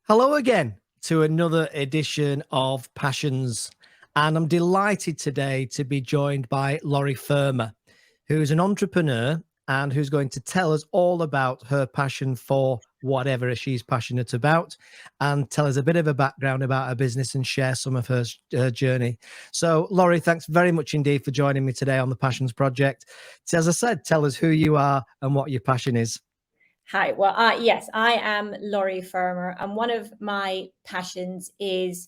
Hello again to another edition of Passions. And I'm delighted today to be joined by Laurie Fermor, who's an entrepreneur and who's going to tell us all about her passion for whatever she's passionate about and tell us a bit of a background about her business and share some of her journey. So, Laurie, thanks very much indeed for joining me today on the Passions Project. So, as I said, tell us who you are and what your passion is. Hi, well, yes, I am Laurie Fermor, and one of my passions is,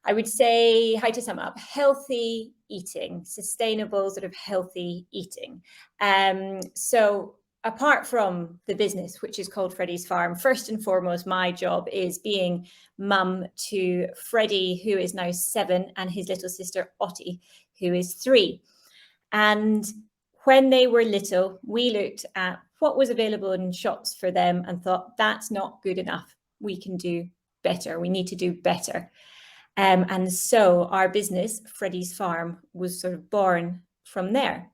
I would say, how to sum up, healthy eating, sustainable sort of healthy eating. So apart from the business, which is called Freddie's Farm, first and foremost, my job is being mum to Freddie, who is now 7, and his little sister, Ottie, who is 3. And when they were little, we looked at what was available in shops for them and thought, that's not good enough. We can do better. We need to do better. And so our business, Freddie's Farm, was sort of born from there.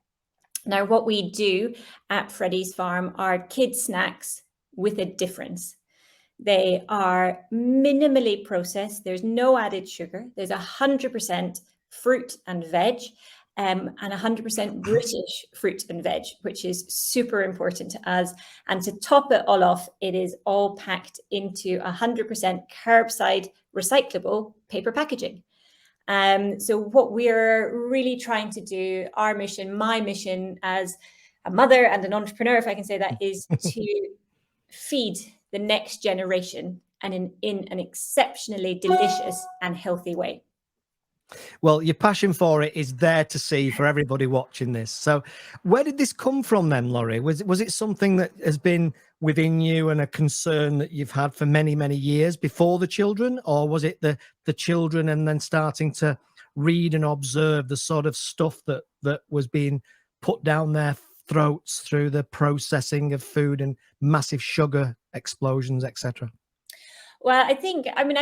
Now, what we do at Freddie's Farm are kids' snacks with a difference. They are minimally processed. There's no added sugar. There's 100% fruit and veg. And 100% British fruit and veg, which is super important to us. And to top it all off, it is all packed into 100% curbside recyclable paper packaging. So what we're really trying to do, our mission, my mission as a mother and an entrepreneur, if I can say that, is to feed the next generation and in an exceptionally delicious and healthy way. Well, your passion for it is there to see for everybody watching this. So where did this come from then, Laurie? Was it something that has been within you and a concern that you've had for many, many years before the children? Or was it the children and then starting to read and observe the sort of stuff that was being put down their throats through the processing of food and massive sugar explosions, etc.? Well, I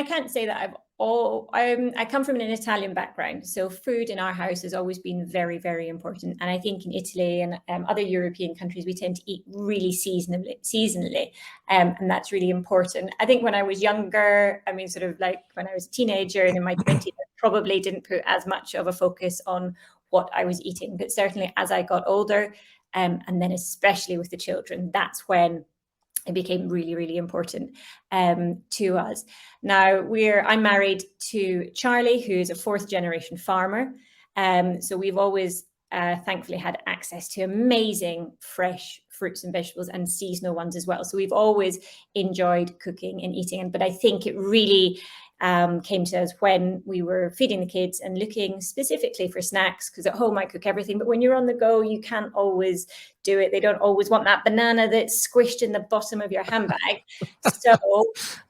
can't say that I come from an Italian background, so food in our house has always been very, very important. And I think in Italy and other European countries, we tend to eat really seasonally, and that's really important. I think when I was younger, sort of like when I was a teenager and in my 20s, I probably didn't put as much of a focus on what I was eating. But certainly as I got older, and then especially with the children, that's when it became really, really important to us. Now I'm married to Charlie, who's a 4th generation farmer. So we've always thankfully had access to amazing fresh fruits and vegetables and seasonal ones as well. So we've always enjoyed cooking and eating. But I think it really came to us when we were feeding the kids and looking specifically for snacks, because at home I cook everything, but when you're on the go, you can't always do it. They don't always want that banana that's squished in the bottom of your handbag. So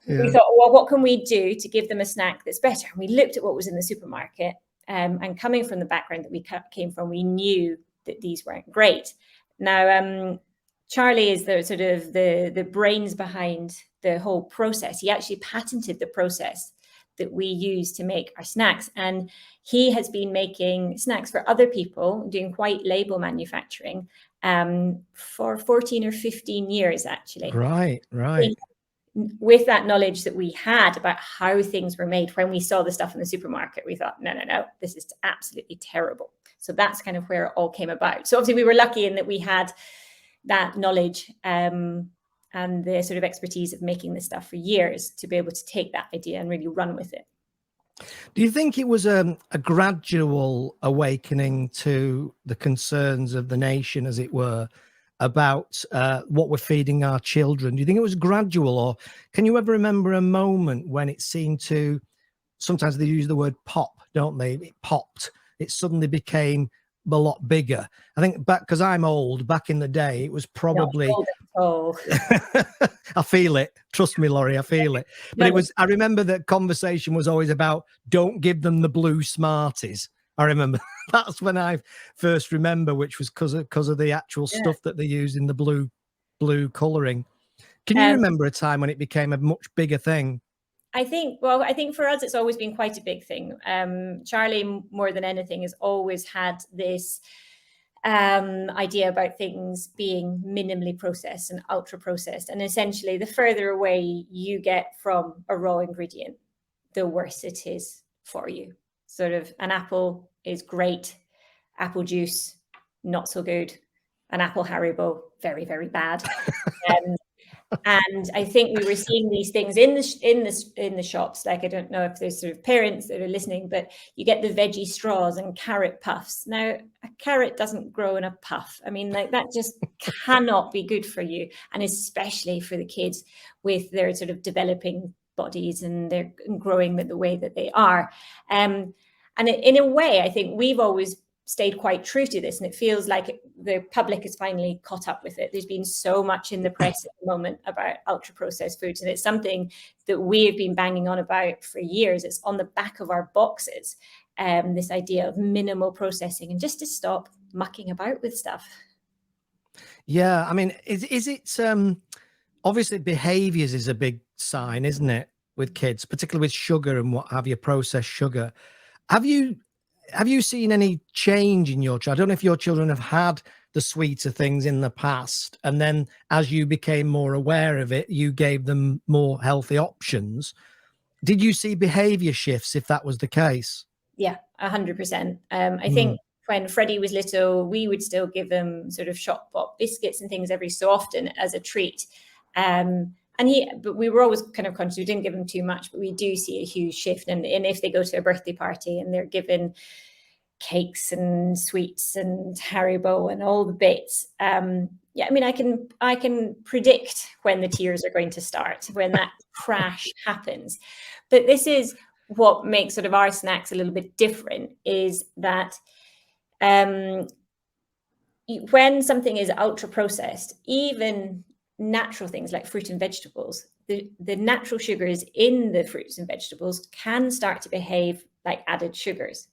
we thought, well, what can we do to give them a snack that's better? And we looked at what was in the supermarket, and coming from the background that we came from, we knew that these weren't great. Now, Charlie is the sort of the brains behind the whole process. He actually patented the process that we use to make our snacks. And he has been making snacks for other people, doing white label manufacturing for 14 or 15 years, actually. Right. With that knowledge that we had about how things were made, when we saw the stuff in the supermarket, we thought, no, this is absolutely terrible. So that's kind of where it all came about. So obviously we were lucky in that we had that knowledge and the sort of expertise of making this stuff for years to be able to take that idea and really run with it. Do you think it was a gradual awakening to the concerns of the nation, as it were, about what we're feeding our children? Do you think it was gradual, or can you ever remember a moment when it seemed to, sometimes they use the word pop, don't they? It popped. It suddenly became a lot bigger. I think because I'm old, back in the day, it was probably I feel it, trust me, Laurie, I feel it. But I remember that conversation was always about, don't give them the blue Smarties. I remember that's when I first remember, which was because of the actual stuff that they use in the blue coloring. Can you remember a time when it became a much bigger thing? I think for us, it's always been quite a big thing. Charlie, more than anything, has always had this idea about things being minimally processed and ultra processed. And essentially, the further away you get from a raw ingredient, the worse it is for you. Sort of an apple is great, apple juice, not so good. An apple Haribo, very, very bad. And I think we were seeing these things in the shops. Like, I don't know if there's sort of parents that are listening, but you get the veggie straws and carrot puffs. Now, a carrot doesn't grow in a puff. I mean, like, that just cannot be good for you, and especially for the kids with their sort of developing bodies and they're growing the way that they are. And in a way, I think we've always stayed quite true to this, and it feels like the public has finally caught up with it. There's been so much in the press at the moment about ultra processed foods, and it's something that we've been banging on about for years. It's on the back of our boxes, this idea of minimal processing and just to stop mucking about with stuff. Yeah, I mean, is it obviously behaviors is a big sign, isn't it, with kids, particularly with sugar and what have you, processed sugar. Have you seen any change in your child? I don't know if your children have had the sweeter things in the past, and then as you became more aware of it, you gave them more healthy options. Did you see behavior shifts if that was the case? Yeah, 100%. I think when Freddie was little, we would still give him sort of shop bought biscuits and things every so often as a treat. But we were always kind of conscious we didn't give them too much, but we do see a huge shift. And if they go to a birthday party and they're given cakes and sweets and Haribo and all the bits, yeah, I mean, I can predict when the tears are going to start, when that crash happens. But this is what makes sort of our snacks a little bit different, is that when something is ultra processed, even natural things like fruit and vegetables, the natural sugars in the fruits and vegetables can start to behave like added sugars.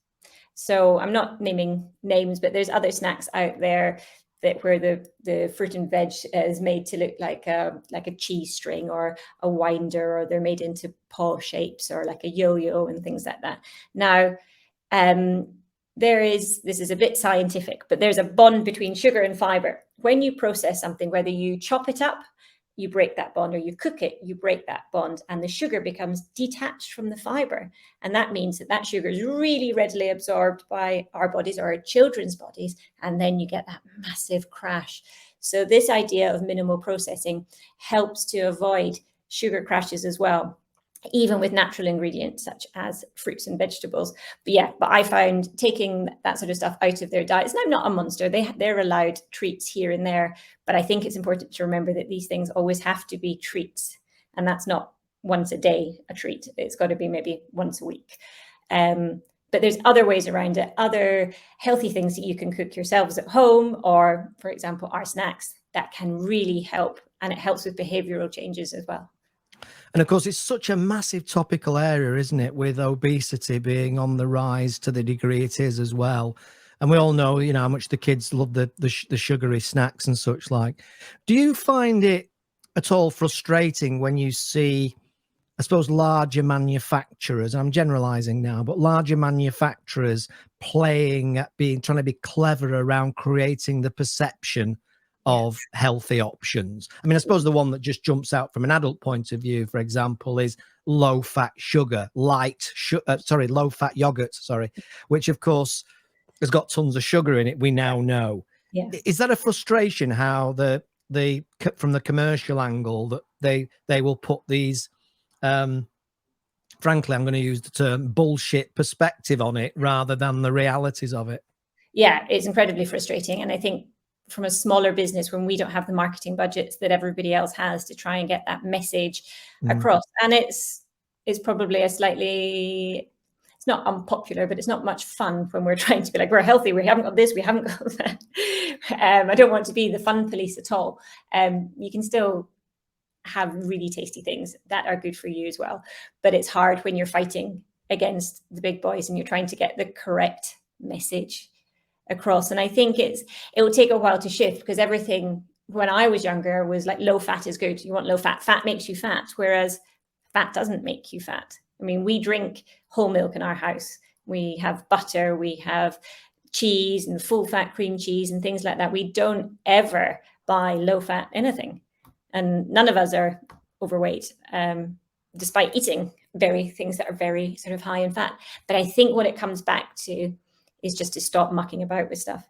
So I'm not naming names, but there's other snacks out there that where the fruit and veg is made to look like a cheese string or a winder, or they're made into paw shapes or like a yo-yo and things like that. Now, this is a bit scientific, but there's a bond between sugar and fiber. When you process something, whether you chop it up, you break that bond, or you cook it, you break that bond, and the sugar becomes detached from the fiber. And that means that sugar is really readily absorbed by our bodies or our children's bodies, and then you get that massive crash. So this idea of minimal processing helps to avoid sugar crashes as well, even with natural ingredients such as fruits and vegetables. But I found taking that sort of stuff out of their diets, and I'm not a monster, they're allowed treats here and there, but I think it's important to remember that these things always have to be treats, and that's not once a day a treat. It's got to be maybe once a week. But there's other ways around it, other healthy things that you can cook yourselves at home, or for example, our snacks, that can really help, and it helps with behavioral changes as well. And of course, it's such a massive topical area, isn't it, with obesity being on the rise to the degree it is as well. And we all know, how much the kids love the sugary snacks and such like. Do you find it at all frustrating when you see, I suppose, larger manufacturers, I'm generalizing now, but larger manufacturers trying to be clever around creating the perception of healthy options? I mean, I suppose the one that just jumps out from an adult point of view, for example, is low fat yogurt, which of course has got tons of sugar in it. We now know. Yeah. Is that a frustration how from the commercial angle that they will put these, frankly, I'm going to use the term bullshit perspective on it rather than the realities of it? Yeah, it's incredibly frustrating. And I think from a smaller business, when we don't have the marketing budgets that everybody else has to try and get that message across, and it's probably it's not unpopular, but it's not much fun when we're trying to be like, we're healthy, we haven't got this, we haven't got that. I don't want to be the fun police at all. You can still have really tasty things that are good for you as well, but it's hard when you're fighting against the big boys and you're trying to get the correct message across. And I think it will take a while to shift, because everything when I was younger was like, low fat is good, you want low fat, fat makes you fat, whereas fat doesn't make you fat. I mean, we drink whole milk in our house, we have butter, we have cheese and full fat cream cheese and things like that. We don't ever buy low fat anything, and none of us are overweight, despite eating things that are very sort of high in fat. But I think what it comes back to is just to stop mucking about with stuff.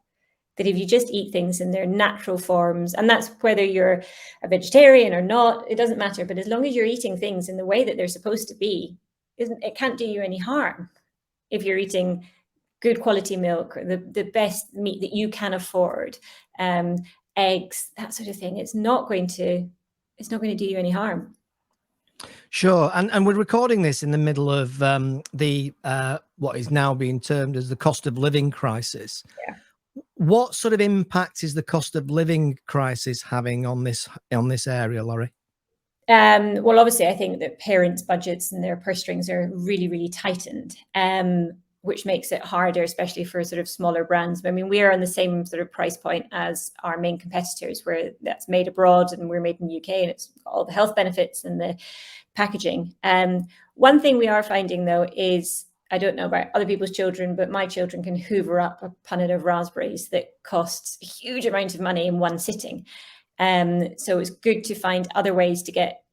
That if you just eat things in their natural forms, and that's whether you're a vegetarian or not, it doesn't matter. But as long as you're eating things in the way that they're supposed to be, it can't do you any harm. If you're eating good quality milk, the best meat that you can afford, eggs, that sort of thing, it's not going to do you any harm. Sure, and we're recording this in the middle of the what is now being termed as the cost of living crisis. Yeah. What sort of impact is the cost of living crisis having on this area, Laurie? Well, obviously, I think that parents' budgets and their purse strings are really, really tightened, which makes it harder, especially for sort of smaller brands. I mean, we are on the same sort of price point as our main competitors, where that's made abroad and we're made in the UK, and it's got all the health benefits and the packaging. One thing we are finding, though, is, I don't know about other people's children, but my children can hoover up a punnet of raspberries that costs a huge amount of money in one sitting. So it's good to find other ways to get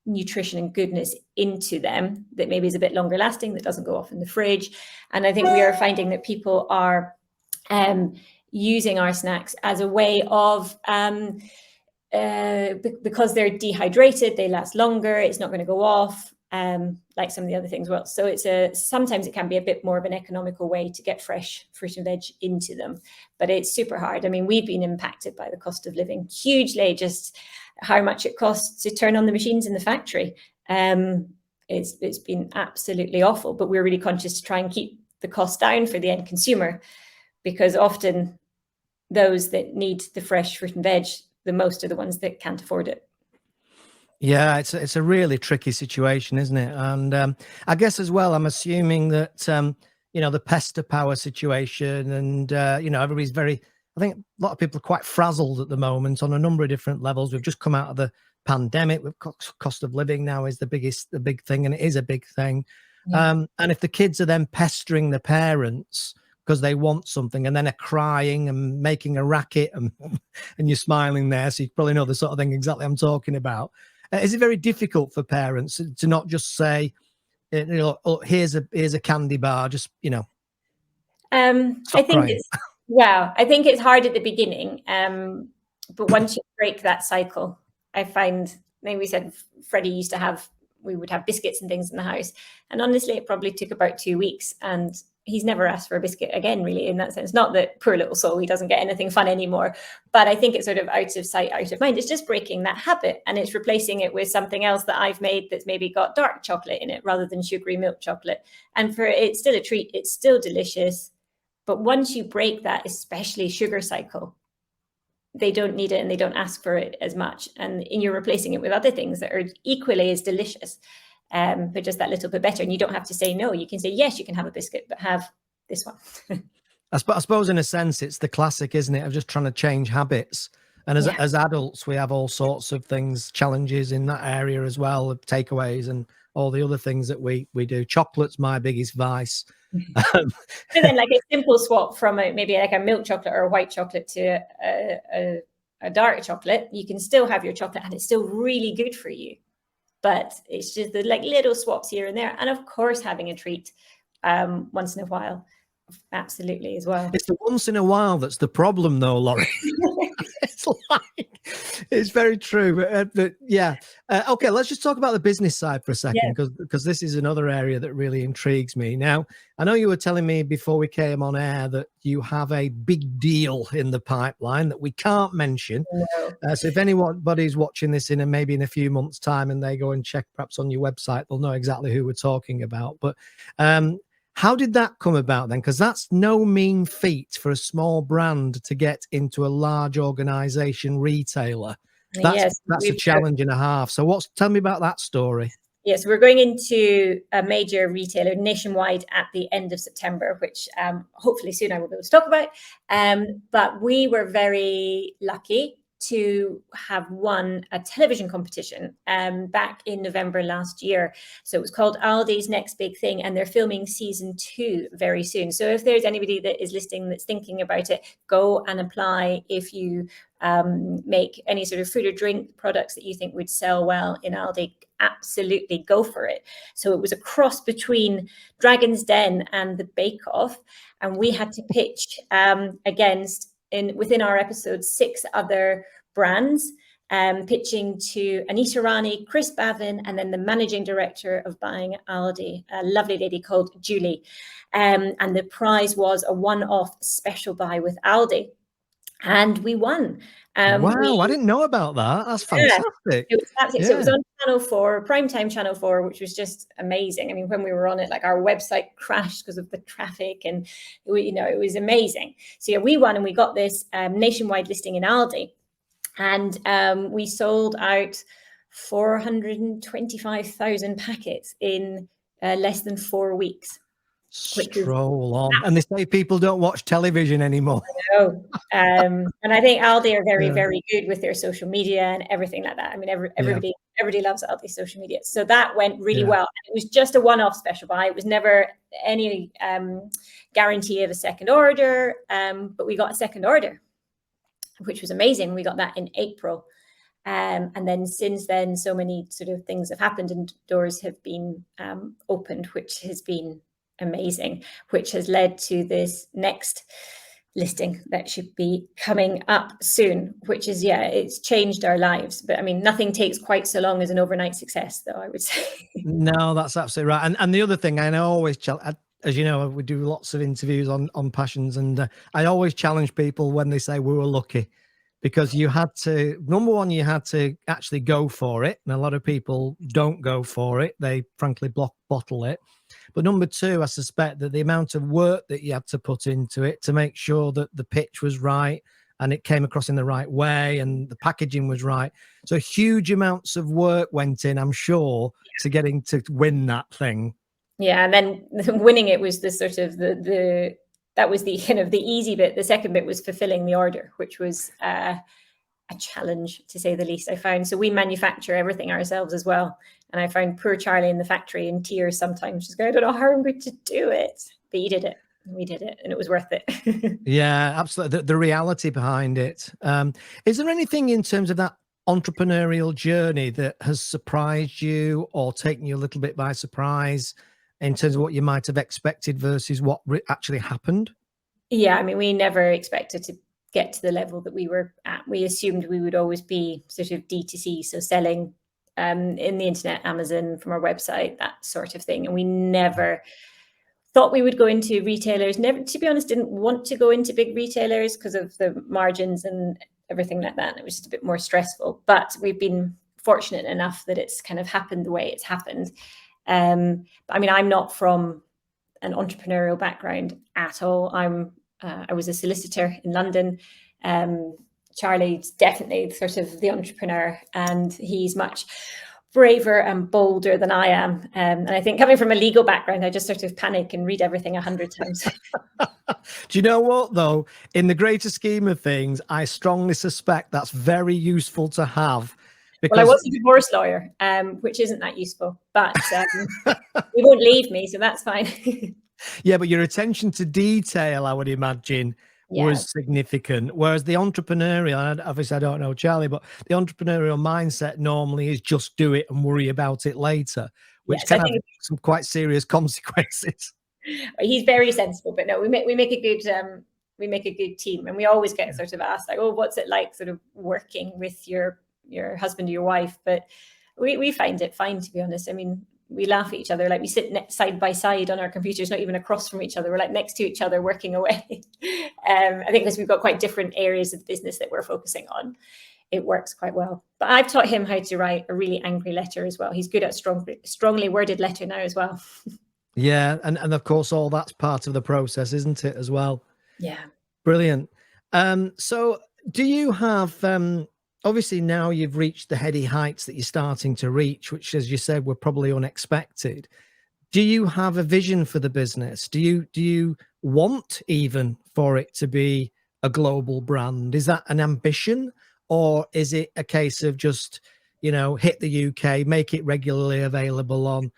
nutrition and goodness into them that maybe is a bit longer lasting, that doesn't go off in the fridge. And I think we are finding that people are using our snacks as a way of, because they're dehydrated, they last longer, it's not going to go off, like some of the other things. Well, so sometimes it can be a bit more of an economical way to get fresh fruit and veg into them, but it's super hard. I mean, we've been impacted by the cost of living hugely, just how much it costs to turn on the machines in the factory. It's been absolutely awful, but we're really conscious to try and keep the cost down for the end consumer, because often those that need the fresh fruit and veg the most are the ones that can't afford it. Yeah, it's a really tricky situation, isn't it? And I guess as well, I'm assuming that the pester power situation, and everybody's I think a lot of people are quite frazzled at the moment on a number of different levels. We've just come out of the pandemic. We've got cost of living now is the big thing, and it is a big thing. Yeah. And if the kids are then pestering the parents because they want something, and then are crying and making a racket, and you're smiling there, so you probably know the sort of thing exactly I'm talking about. Is it very difficult for parents to not just say, oh, here's a candy bar, just I think it's hard at the beginning, but once you break that cycle, I think we said Freddie we would have biscuits and things in the house, and honestly, it probably took about 2 weeks, and he's never asked for a biscuit again, really, in that sense. Not that, poor little soul, he doesn't get anything fun anymore, but I think it's sort of out of sight, out of mind. It's just breaking that habit, and it's replacing it with something else that I've made that's maybe got dark chocolate in it rather than sugary milk chocolate. And it's still a treat, it's still delicious, but once you break that, especially sugar cycle, they don't need it and they don't ask for it as much, and you're replacing it with other things that are equally as delicious, but just that little bit better. And you don't have to say no. You can say, yes, you can have a biscuit, but have this one. I suppose in a sense, it's the classic, isn't it, of just trying to change habits. And as adults, we have all sorts of things, challenges in that area as well, of takeaways and all the other things that we do. Chocolate's my biggest vice. But then, like, a simple swap from maybe like a milk chocolate or a white chocolate to a dark chocolate, you can still have your chocolate and it's still really good for you. But it's just the little swaps here and there. And of course, having a treat once in a while, absolutely, as well. It's the once in a while that's the problem, though, Laurie. It's very true. But yeah. Okay, let's just talk about the business side for a second, because this is another area that really intrigues me. Now, I know you were telling me before we came on air that you have a big deal in the pipeline that we can't mention. No. So if anybody's watching this maybe in a few months' time and they go and check perhaps on your website, they'll know exactly who we're talking about. But how did that come about then? Because that's no mean feat for a small brand to get into a large organization retailer. That's a challenge and a half. So tell me about that story. Yes, we're going into a major retailer nationwide at the end of September, which hopefully soon I will be able to talk about. But we were very lucky to have won a television competition back in November last year. So it was called Aldi's Next Big Thing, and they're filming season 2 very soon. So if there's anybody that is listening that's thinking about it, go and apply. If you make any sort of food or drink products that you think would sell well in Aldi, absolutely go for it. So it was a cross between Dragon's Den and the Bake Off, and we had to pitch against, within our episode, 6 other brands, pitching to Anita Rani, Chris Bavin, and then the managing director of buying Aldi, a lovely lady called Julie. And the prize was a one-off special buy with Aldi. And we won. Wow, I didn't know about that. That's fantastic. It was fantastic. So it was on Channel 4, primetime Channel 4, which was just amazing. I mean, when we were on it, like, our website crashed because of the traffic, and it was amazing. So yeah, we won, and we got this nationwide listing in Aldi, and we sold out 425,000 packets in less than 4 weeks. Stroll on. And they say people don't watch television anymore. No. And I think Aldi are very, very good with their social media and everything like that. I mean, everybody loves Aldi social media. So that went really well. And it was just a one-off special buy. It was never any guarantee of a second order, but we got a second order, which was amazing. We got that in April. And then since then, so many sort of things have happened, and doors have been opened, which has been amazing, which has led to this next listing that should be coming up soon, which is, it's changed our lives. But I mean, nothing takes quite so long as an overnight success, though, I would say. No, that's absolutely right. And the other thing, I always as you know, we do lots of interviews on passions, and I always challenge people when they say we were lucky, because you had to, number one, you had to actually go for it. And a lot of people don't go for it. They frankly bottle it. But number two, I suspect that the amount of work that you had to put into it to make sure that the pitch was right and it came across in the right way and the packaging was right. So huge amounts of work went in, I'm sure, to getting to win that thing. Yeah, and then winning it was the sort of that was the kind of the easy bit. The second bit was fulfilling the order, which was a challenge, to say the least, I found. So we manufacture everything ourselves as well. And I found poor Charlie in the factory in tears sometimes, just going, I don't know how I'm going to do it. But he did it. We did it, and it was worth it. Yeah, absolutely. The reality behind it. Is there anything in terms of that entrepreneurial journey that has surprised you or taken you a little bit by surprise in terms of what you might have expected versus what actually happened? Yeah, I mean, we never expected to get to the level that we were at. We assumed we would always be sort of D2C, so selling in the internet, Amazon, from our website, that sort of thing. And we never thought we would go into retailers. Never, to be honest, didn't want to go into big retailers because of the margins and everything like that. It was just a bit more stressful. But we've been fortunate enough that it's kind of happened the way it's happened. I mean, I'm not from an entrepreneurial background at all. I was a solicitor in London. Charlie's definitely sort of the entrepreneur, and he's much braver and bolder than I am. And I think, coming from a legal background, I just sort of panic and read everything 100 times. Do you know what, though? In the greater scheme of things, I strongly suspect that's very useful to have. Because... Well, I was a divorce lawyer, which isn't that useful, but he won't leave me, so that's fine. Yeah, but your attention to detail, I would imagine, was significant. Whereas the entrepreneurial, obviously I don't know Charlie, but the entrepreneurial mindset normally is just do it and worry about it later, which can have some quite serious consequences. He's very sensible, but no, we make a good team, and we always get sort of asked, like, oh, what's it like sort of working with your husband or your wife? But we find it fine, to be honest. I mean, we laugh at each other, like we sit side by side on our computers, not even across from each other. We're like next to each other working away. I think because we've got quite different areas of the business that we're focusing on, it works quite well. But I've taught him how to write a really angry letter as well. He's good at strongly worded letter now as well. Yeah, and of course all that's part of the process, isn't it, as well? Yeah. Brilliant. So do you have obviously now you've reached the heady heights that you're starting to reach, which, as you said, were probably unexpected. Do you have a vision for the business? Do you want even for it to be a global brand? Is that an ambition, or is it a case of just, hit the UK, make it regularly available on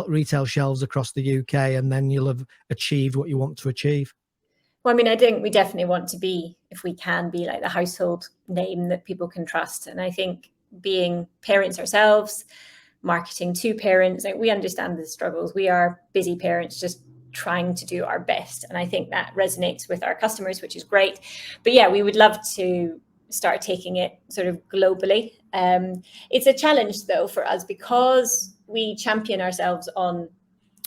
retail shelves across the UK, and then you'll have achieved what you want to achieve? Well, I mean, I think we definitely want to be, if we can be, like the household name that people can trust. And I think being parents ourselves, marketing to parents, like we understand the struggles. We are busy parents just trying to do our best. And I think that resonates with our customers, which is great. But yeah, we would love to start taking it sort of globally. It's a challenge though for us, because we champion ourselves on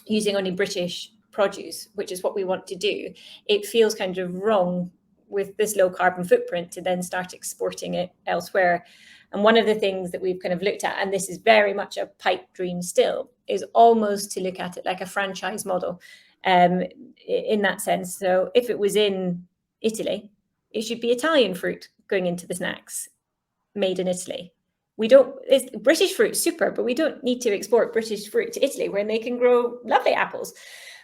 using only British produce, which is what we want to do. It feels kind of wrong with this low carbon footprint to then start exporting it elsewhere. And one of the things that we've kind of looked at, and this is very much a pipe dream still, is almost to look at it like a franchise model, in that sense. So if it was in Italy, it should be Italian fruit going into the snacks made in Italy. It's British fruit, super, but we don't need to export British fruit to Italy where they can grow lovely apples.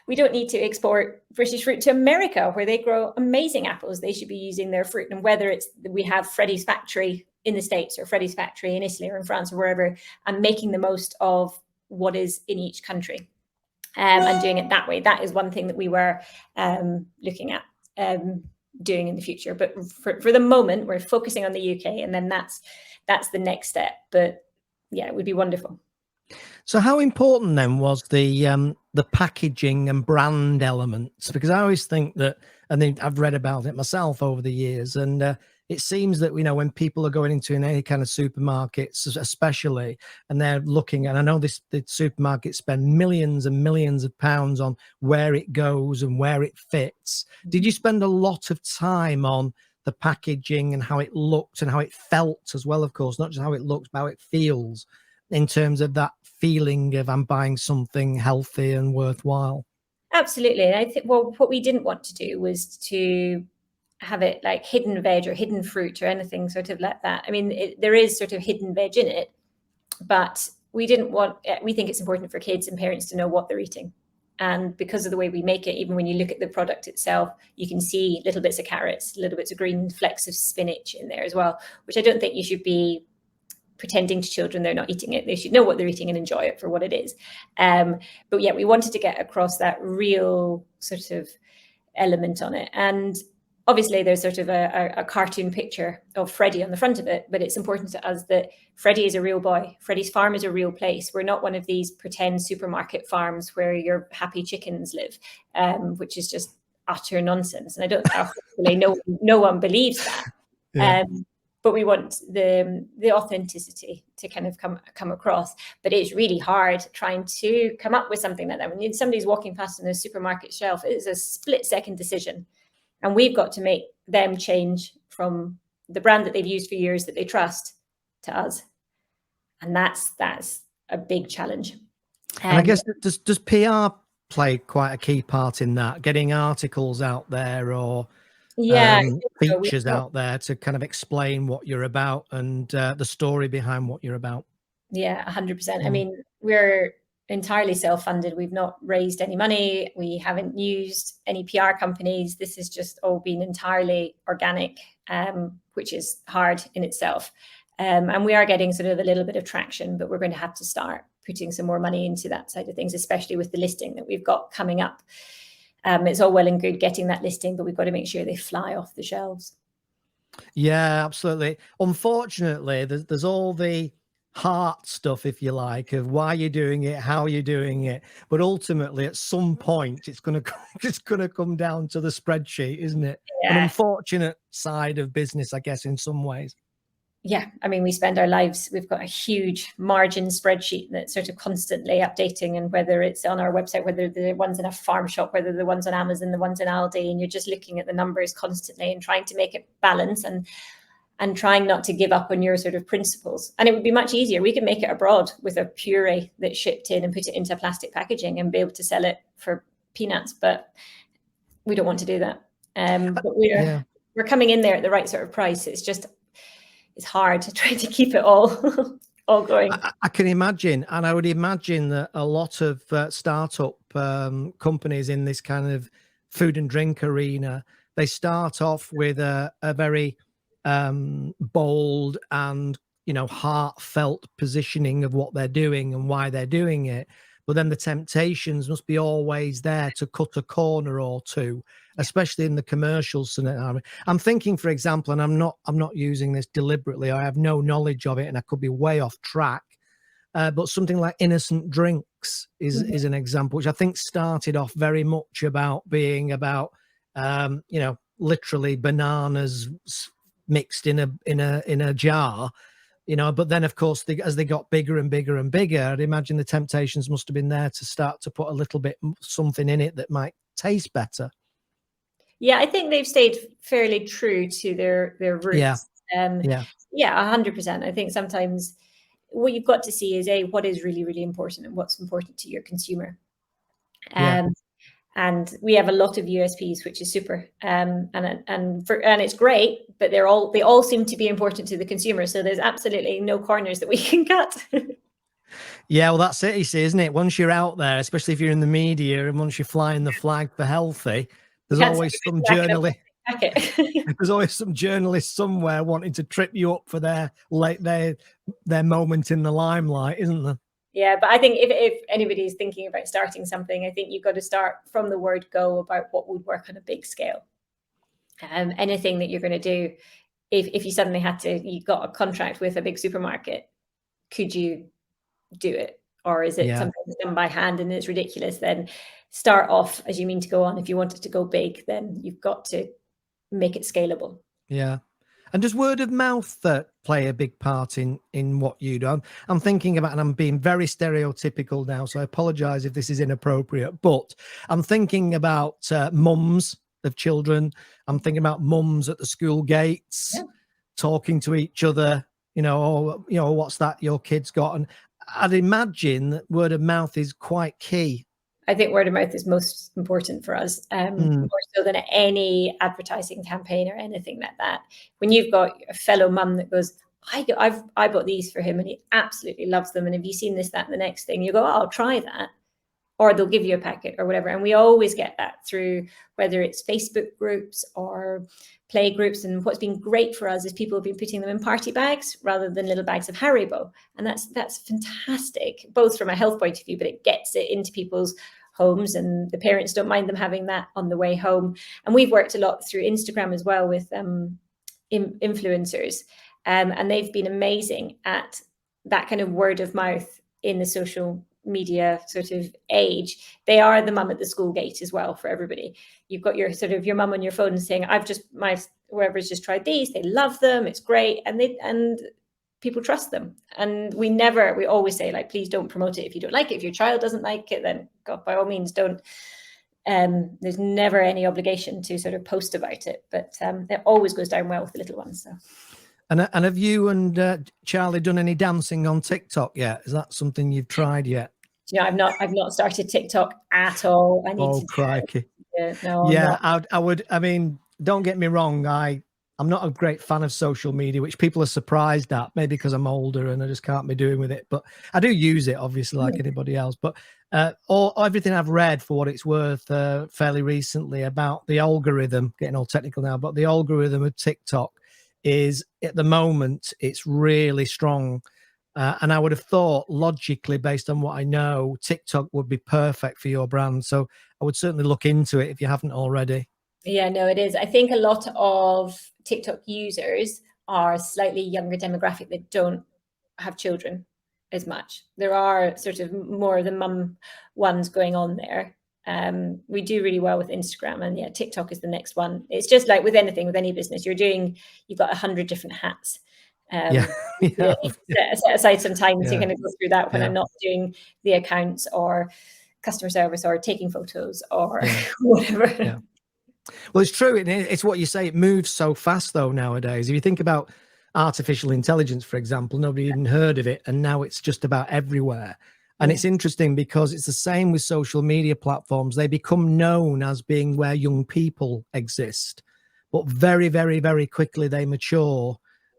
We don't need to export British fruit to America where they grow amazing apples. They should be using their fruit. And whether it's we have Freddie's factory in the States or Freddie's factory in Italy or in France or wherever, and making the most of what is in each country, and doing it that way. That is one thing that we were looking at doing in the future. But for the moment, we're focusing on the UK, and then that's the next step. But yeah, it would be wonderful. So how important then was the packaging and brand elements? Because I always think that, and then I've read about it myself over the years, and it seems that, when people are going into any kind of supermarkets, especially, and they're looking, and I know the supermarkets spend millions and millions of pounds on where it goes and where it fits. Did you spend a lot of time on the packaging and how it looked and how it felt as well? Of course, not just how it looks, but how it feels, in terms of that feeling of I'm buying something healthy and worthwhile. Absolutely. And I think, well, what we didn't want to do was to have it like hidden veg or hidden fruit or anything sort of like that. I mean, there is sort of hidden veg in it, but we think it's important for kids and parents to know what they're eating. And because of the way we make it, even when you look at the product itself, you can see little bits of carrots, little bits of green flecks of spinach in there as well, which I don't think you should be pretending to children they're not eating it. They should know what they're eating and enjoy it for what it is. But yeah, we wanted to get across that real sort of element on it. And obviously there's sort of a cartoon picture of Freddie on the front of it, but it's important to us that Freddie is a real boy. Freddie's farm is a real place. We're not one of these pretend supermarket farms where your happy chickens live, which is just utter nonsense. And I don't hopefully no one believes that. Yeah. But we want the authenticity to kind of come across. But it's really hard trying to come up with something like that. When somebody's walking past on a supermarket shelf, it is a split-second decision. And we've got to make them change from the brand that they've used for years that they trust to us. And that's a big challenge. And I guess, does PR play quite a key part in that? Getting articles out there or features out there to kind of explain what you're about and the story behind what you're about? Yeah, 100%. I mean, we're entirely self-funded. We've not raised any money. We haven't used any PR companies. This has just all been entirely organic, which is hard in itself. And we are getting sort of a little bit of traction, but we're going to have to start putting some more money into that side of things, especially with the listing that we've got coming up. It's all well and good getting that listing, but we've got to make sure they fly off the shelves. Yeah, absolutely. Unfortunately, there's all the heart stuff, if you like, of why you're doing it, how you're doing it, but ultimately at some point it's going to come down to the spreadsheet, isn't it? Yeah. An unfortunate side of business, I guess, in some ways. Yeah, I mean, we spend our lives, we've got a huge margin spreadsheet that's sort of constantly updating, and whether it's on our website, whether the ones in a farm shop, whether the ones on Amazon, the ones in Aldi, and you're just looking at the numbers constantly and trying to make it balance and trying not to give up on your sort of principles. And it would be much easier. We could make it abroad with a puree that's shipped in and put it into plastic packaging and be able to sell it for peanuts, but we don't want to do that. But we're coming in there at the right sort of price. It's hard to try to keep it all going. I can imagine. And I would imagine that a lot of startup companies in this kind of food and drink arena, they start off with a very bold and, you know, heartfelt positioning of what they're doing and why they're doing it. But then the temptations must be always there to cut a corner or two, especially in the commercial scenario. I'm thinking, for example, and I'm not using this deliberately, I have no knowledge of it and I could be way off track. But something like innocent drinks is an example, which I think started off very much about being about, you know, literally bananas mixed in a jar, you know. But then, of course, as they got bigger and bigger and bigger, I'd imagine the temptations must have been there to start to put a little bit something in it that might taste better. Yeah, I think they've stayed fairly true to their roots. Yeah. 100%. I think sometimes what you've got to see is what is really, really important and what's important to your consumer. And we have a lot of USPs, which is super, and it's great. But they all seem to be important to the consumer. So there's absolutely no corners that we can cut. Yeah, well, that's it, you see, isn't it? Once you're out there, especially if you're in the media, and once you're flying the flag for healthy, there's always some journalist. There's always some journalist somewhere wanting to trip you up for their moment in the limelight, isn't there? Yeah, but I think if anybody's thinking about starting something, I think you've got to start from the word go about what would work on a big scale. Anything that you're going to do, if you suddenly you got a contract with a big supermarket, could you do it? Or is it something that's done by hand and it's ridiculous? Then start off as you mean to go on. If you want it to go big, then you've got to make it scalable. Yeah. And does word of mouth play a big part in what you do? I'm thinking about, and I'm being very stereotypical now, so I apologize if this is inappropriate, but I'm thinking about mums of children. I'm thinking about mums at the school gates, talking to each other, you know, what's that your kid's got? And I'd imagine that word of mouth is quite key. I think word of mouth is most important for us, more so than any advertising campaign or anything like that. When you've got a fellow mum that goes, I bought these for him and he absolutely loves them. And have you seen this, that, and the next thing? You go, I'll try that. Or they'll give you a packet or whatever. And we always get that through whether it's Facebook groups or play groups. And what's been great for us is people have been putting them in party bags rather than little bags of Haribo. And that's fantastic, both from a health point of view, but it gets it into people's homes and the parents don't mind them having that on the way home. And we've worked a lot through Instagram as well with influencers. And they've been amazing at that kind of word of mouth in the social media sort of age. They are the mum at the school gate as well for everybody. You've got your mum on your phone saying, whoever's just tried these, they love them, it's great, and people trust them. And we always say, like, please don't promote it if you don't like it. If your child doesn't like it, then God, by all means don't. There's never any obligation to sort of post about it, but it always goes down well with the little ones. So. And have you and Charlie done any dancing on TikTok yet? Is that something you've tried yet? I've not started TikTok at all. I need to. Crikey! No, I would. I mean, don't get me wrong. I'm not a great fan of social media, which people are surprised at, maybe because I'm older and I just can't be doing with it. But I do use it, obviously, like anybody else. But everything I've read, for what it's worth, fairly recently about the algorithm, getting all technical now, but the algorithm of TikTok is, at the moment, it's really strong. And I would have thought, logically, based on what I know, TikTok would be perfect for your brand. So I would certainly look into it if you haven't already. Yeah, no, it is. I think a lot of TikTok users are slightly younger demographic that don't have children as much. There are sort of more of the mum ones going on there. We do really well with Instagram, and TikTok is the next one. It's just like with anything, with any business, you've got 100 different hats. Set aside some time to kind of go through that when I'm not doing the accounts or customer service or taking photos or whatever. Well, it's true. It's what you say. It moves so fast, though, nowadays. If you think about artificial intelligence, for example, nobody even heard of it, and now it's just about everywhere. And it's interesting because it's the same with social media platforms. They become known as being where young people exist, but very, very, very quickly they mature.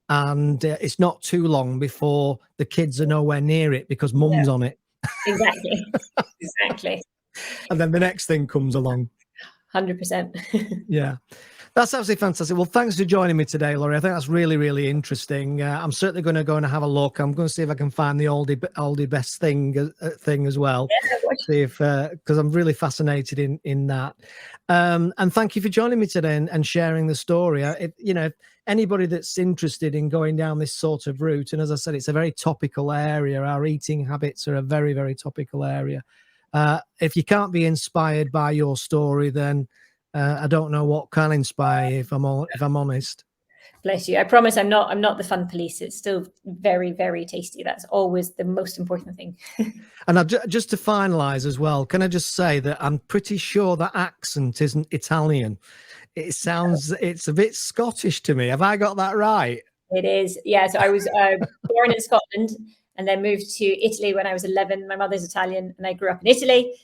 And it's not too long before the kids are nowhere near it because mum's on it. Exactly. And then the next thing comes along. 100%. Yeah. That's absolutely fantastic. Well, thanks for joining me today, Laurie. I think that's really, really interesting. I'm certainly going to go and have a look. I'm going to see if I can find the oldie best thing as well. Yeah, See if because I'm really fascinated in that. And thank you for joining me today and sharing the story. If anybody that's interested in going down this sort of route, and as I said, it's a very topical area. Our eating habits are a very, very topical area. If you can't be inspired by your story, then I don't know what can inspire you, if I'm honest. Bless you. I promise I'm not the fun police. It's still very, very tasty. That's always the most important thing. And just to finalize as well, can I just say that I'm pretty sure that accent isn't Italian. It's a bit Scottish to me. Have I got that right? It is. Yeah. So I was born in Scotland and then moved to Italy when I was 11. My mother's Italian and I grew up in Italy.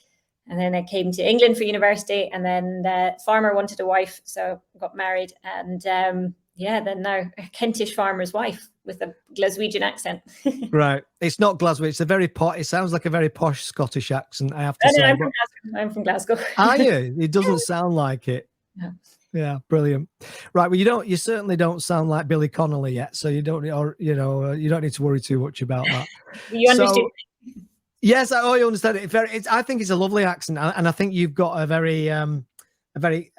And then I came to England for university, and then the farmer wanted a wife, so got married. And then now a Kentish farmer's wife with a Glaswegian accent. Right. It's not Glasgow. It's it sounds like a very posh Scottish accent, I have to say. I'm from Glasgow. Are you? It doesn't sound like it. Yeah. Yeah, brilliant. Right. Well, you certainly don't sound like Billy Connolly yet, so you don't need to worry too much about that. You understood. Yes, I understand it. I think it's a lovely accent, and I think you've got a very, as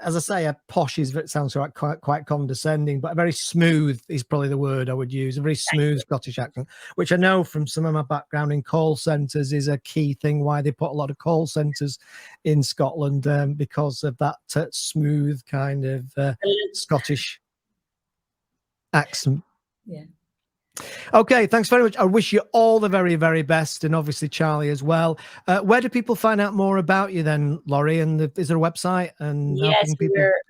I say, a posh sounds quite condescending, but a very smooth is probably the word I would use. A very smooth Scottish accent, which I know from some of my background in call centres is a key thing why they put a lot of call centres in Scotland, because of that smooth kind of Scottish accent. Yeah. Okay, thanks very much. I wish you all the very, very best, and obviously Charlie as well. Where do people find out more about you then, Laurie? And is there a website and yes,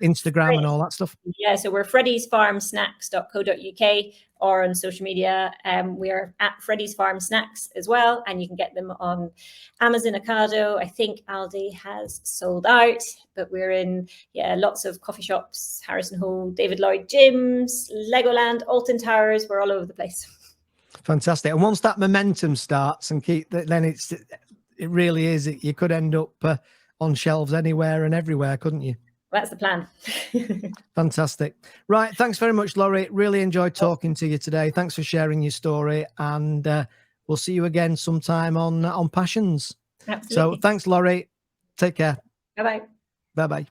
Instagram and all that stuff? Yeah, so we're freddiesfarmsnacks.co.uk, or on social media. We are at Freddie's Farm Snacks as well, and you can get them on Amazon, Ocado. I think Aldi has sold out, but we're in lots of coffee shops, Harrison Hall, David Lloyd gyms, Legoland, Alton Towers. We're all over the place. Fantastic. And once that momentum starts and then it really is. You could end up on shelves anywhere and everywhere, couldn't you? That's the plan. Fantastic. Right. Thanks very much, Laurie. Really enjoyed talking to you today. Thanks for sharing your story, and we'll see you again sometime on Passions. Absolutely. So thanks, Laurie. Take care. Bye-bye. Bye-bye.